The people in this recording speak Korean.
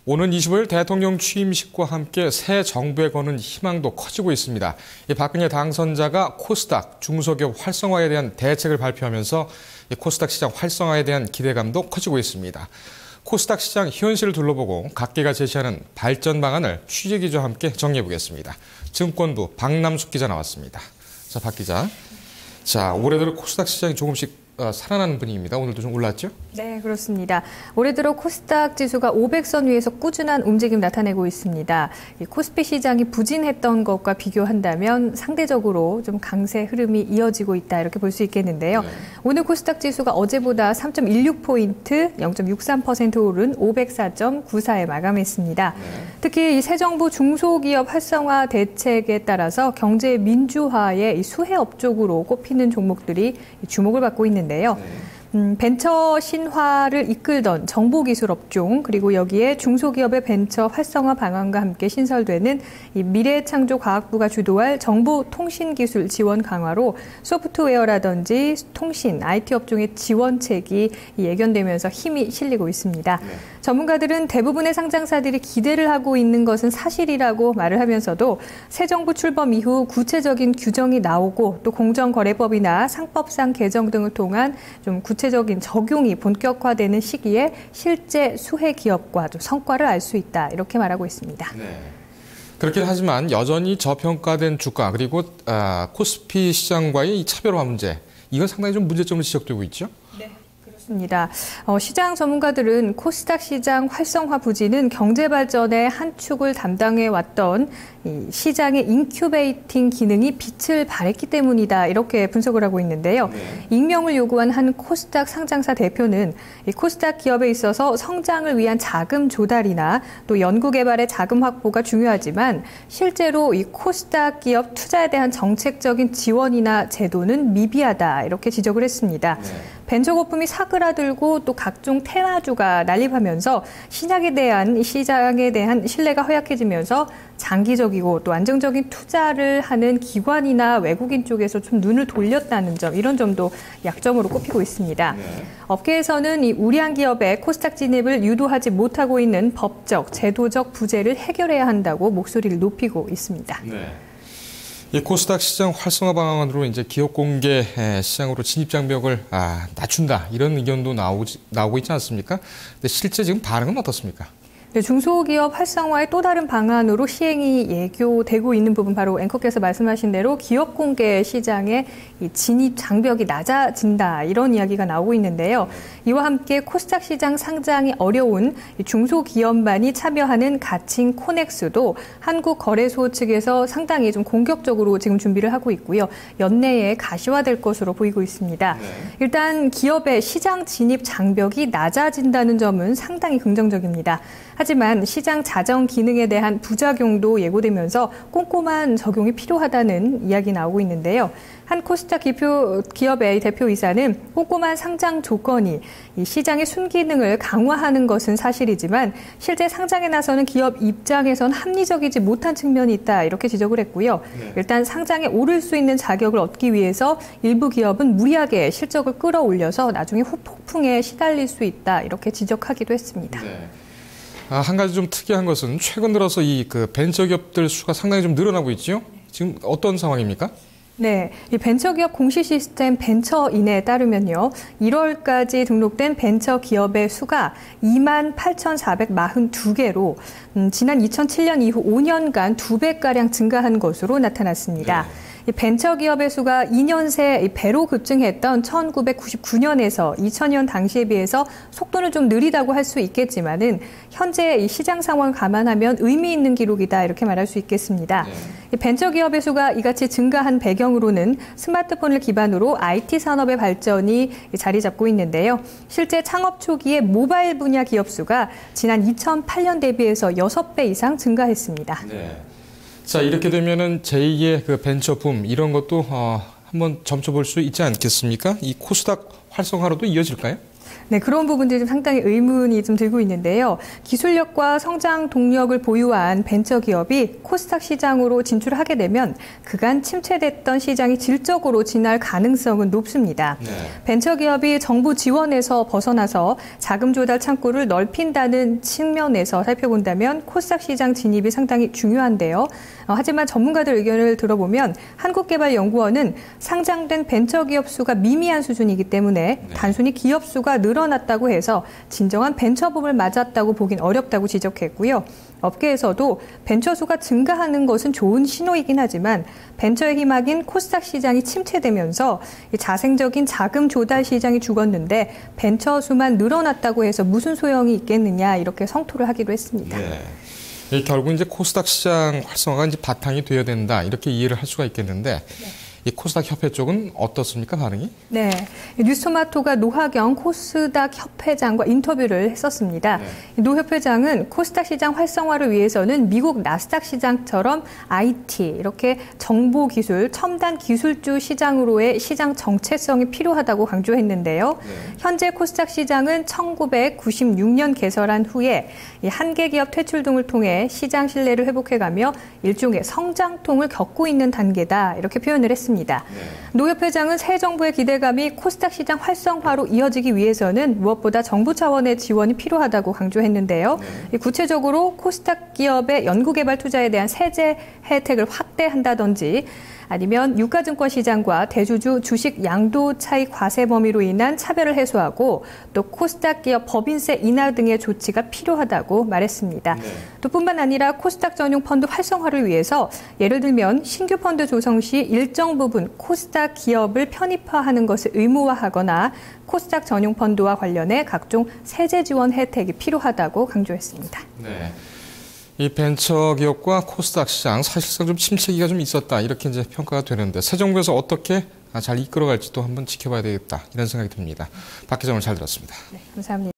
오는 25일 대통령 취임식과 함께 새 정부에 거는 희망도 커지고 있습니다. 박근혜 당선자가 코스닥 중소기업 활성화에 대한 대책을 발표하면서 코스닥 시장 활성화에 대한 기대감도 커지고 있습니다. 코스닥 시장 현실을 둘러보고 각계가 제시하는 발전 방안을 취재기자와 함께 정리해보겠습니다. 증권부 박남숙 기자 나왔습니다. 자, 박 기자. 자, 올해 들어 코스닥 시장이 조금씩 살아나는 분위기입니다. 오늘도 좀 올랐죠? 네, 그렇습니다. 올해 들어 코스닥 지수가 500선 위에서 꾸준한 움직임 나타내고 있습니다. 이 코스피 시장이 부진했던 것과 비교한다면 상대적으로 좀 강세 흐름이 이어지고 있다 이렇게 볼 수 있겠는데요. 네. 오늘 코스닥 지수가 어제보다 3.16포인트, 0.63% 오른 504.94에 마감했습니다. 네. 특히 이 새 정부 중소기업 활성화 대책에 따라서 경제 민주화의 수혜업 쪽으로 꼽히는 종목들이 주목을 받고 있는데요. 벤처 신화를 이끌던 정보기술업종, 그리고 여기에 중소기업의 벤처 활성화 방안과 함께 신설되는 이 미래창조과학부가 주도할 정보통신기술 지원 강화로 소프트웨어라든지 통신, IT 업종의 지원책이 예견되면서 힘이 실리고 있습니다. 네. 전문가들은 대부분의 상장사들이 기대를 하고 있는 것은 사실이라고 말을 하면서도 새 정부 출범 이후 구체적인 규정이 나오고 또 공정거래법이나 상법상 개정 등을 통한 좀 구체적인 적용이 본격화되는 시기에 실제 수혜 기업과 좀 성과를 알 수 있다 이렇게 말하고 있습니다. 네. 그렇긴 하지만 여전히 저평가된 주가 그리고 코스피 시장과의 이 차별화 문제 이건 상당히 좀 문제점으로 지적되고 있죠? 네. 그렇습니다. 시장 전문가들은 코스닥 시장 활성화 부진은 경제 발전의 한 축을 담당해 왔던 이 시장의 인큐베이팅 기능이 빛을 발했기 때문이다 이렇게 분석을 하고 있는데요. 네. 익명을 요구한 한 코스닥 상장사 대표는 이 코스닥 기업에 있어서 성장을 위한 자금 조달이나 또 연구개발의 자금 확보가 중요하지만 실제로 이 코스닥 기업 투자에 대한 정책적인 지원이나 제도는 미비하다 이렇게 지적을 했습니다. 네. 벤처 거품이 사그라들고 또 각종 테마주가 난립하면서 시장에 대한 신뢰가 허약해지면서 장기적이고 또 안정적인 투자를 하는 기관이나 외국인 쪽에서 좀 눈을 돌렸다는 점, 이런 점도 약점으로 꼽히고 있습니다. 네. 업계에서는 이 우려한 기업의 코스닥 진입을 유도하지 못하고 있는 법적, 제도적 부재를 해결해야 한다고 목소리를 높이고 있습니다. 네. 이 코스닥 시장 활성화 방안으로 이제 기업 공개 시장으로 진입 장벽을 낮춘다 이런 의견도 나오고 있지 않습니까? 근데 실제 지금 반응은 어떻습니까? 네, 중소기업 활성화의 또 다른 방안으로 시행이 예고되고 있는 부분 바로 앵커께서 말씀하신 대로 기업 공개 시장의 이 진입 장벽이 낮아진다 이런 이야기가 나오고 있는데요. 이와 함께 코스닥 시장 상장이 어려운 중소기업만이 참여하는 가칭 코넥스도 한국거래소 측에서 상당히 좀 공격적으로 지금 준비를 하고 있고요. 연내에 가시화될 것으로 보이고 있습니다. 네. 일단 기업의 시장 진입 장벽이 낮아진다는 점은 상당히 긍정적입니다. 하지만 시장 자정 기능에 대한 부작용도 예고되면서 꼼꼼한 적용이 필요하다는 이야기 나오고 있는데요. 한 코스닥 기업의 대표이사는 꼼꼼한 상장 조건이 이 시장의 순기능을 강화하는 것은 사실이지만 실제 상장에 나서는 기업 입장에선 합리적이지 못한 측면이 있다 이렇게 지적을 했고요. 네. 일단 상장에 오를 수 있는 자격을 얻기 위해서 일부 기업은 무리하게 실적을 끌어올려서 나중에 후폭풍에 시달릴 수 있다 이렇게 지적하기도 했습니다. 네. 한 가지 좀 특이한 것은 최근 들어서 이 벤처기업들 수가 상당히 좀 늘어나고 있죠. 지금 어떤 상황입니까? 네, 이 벤처기업 공시 시스템 벤처인에 따르면요. 1월까지 등록된 벤처기업의 수가 28,442개로 지난 2007년 이후 5년간 2배가량 증가한 것으로 나타났습니다. 네. 이 벤처기업의 수가 2년 새 배로 급증했던 1999년에서 2000년 당시에 비해서 속도는 좀 느리다고 할 수 있겠지만은 현재 이 시장 상황을 감안하면 의미 있는 기록이다 이렇게 말할 수 있겠습니다. 네. 이 벤처기업의 수가 이같이 증가한 배경으로는 스마트폰을 기반으로 IT 산업의 발전이 자리 잡고 있는데요. 실제 창업 초기에 모바일 분야 기업 수가 지난 2008년 대비해서 6배 이상 증가했습니다. 네. 자, 이렇게 되면은 제2의 벤처 붐 이런 것도 한번 점쳐볼 수 있지 않겠습니까? 이 코스닥 활성화로도 이어질까요? 네, 그런 부분들이 좀 상당히 의문이 좀 들고 있는데요. 기술력과 성장 동력을 보유한 벤처기업이 코스닥 시장으로 진출하게 되면 그간 침체됐던 시장이 질적으로 진화할 가능성은 높습니다. 네. 벤처기업이 정부 지원에서 벗어나서 자금 조달 창구를 넓힌다는 측면에서 살펴본다면 코스닥 시장 진입이 상당히 중요한데요. 하지만 전문가들 의견을 들어보면 한국개발연구원은 상장된 벤처기업 수가 미미한 수준이기 때문에 단순히 기업 수가 늘어났다고 해서 진정한 벤처붐을 맞았다고 보긴 어렵다고 지적했고요. 업계에서도 벤처 수가 증가하는 것은 좋은 신호이긴 하지만 벤처의 희망인 코스닥 시장이 침체되면서 자생적인 자금 조달 시장이 죽었는데 벤처 수만 늘어났다고 해서 무슨 소용이 있겠느냐 이렇게 성토를 하기도 했습니다. 네. 결국 이제 코스닥 시장 활성화가 이제 바탕이 되어야 된다 이렇게 이해를 할 수가 있겠는데 이 코스닥 협회 쪽은 어떻습니까, 반응이? 네, 뉴스토마토가 노하경 코스닥 협회장과 인터뷰를 했었습니다. 노 협회장은 코스닥 시장 활성화를 위해서는 미국 나스닥 시장처럼 IT, 이렇게 정보기술, 첨단 기술주 시장으로의 시장 정체성이 필요하다고 강조했는데요. 현재 코스닥 시장은 1996년 개설한 후에 한계 기업 퇴출 등을 통해 시장 신뢰를 회복해가며 일종의 성장통을 겪고 있는 단계다, 이렇게 표현을 했습니다. 노 협회장은 새 정부의 기대감이 코스닥 시장 활성화로 이어지기 위해서는 무엇보다 정부 차원의 지원이 필요하다고 강조했는데요. 구체적으로 코스닥 기업의 연구개발 투자에 대한 세제 혜택을 확대한다든지 아니면 유가증권 시장과 대주주 주식 양도 차익 과세 범위로 인한 차별을 해소하고 또 코스닥 기업 법인세 인하 등의 조치가 필요하다고 말했습니다. 또 뿐만 아니라 코스닥 전용 펀드 활성화를 위해서 예를 들면 신규 펀드 조성 시 일정 부분 코스닥 기업을 편입화하는 것을 의무화하거나 코스닥 전용 펀드와 관련해 각종 세제 지원 혜택이 필요하다고 강조했습니다. 네. 이 벤처기업과 코스닥 시장 사실상 좀 침체기가 좀 있었다 이렇게 이제 평가가 되는데 새 정부에서 어떻게 잘 이끌어갈지도 한번 지켜봐야 되겠다 이런 생각이 듭니다. 박 기자 오늘 잘 들었습니다. 네, 감사합니다.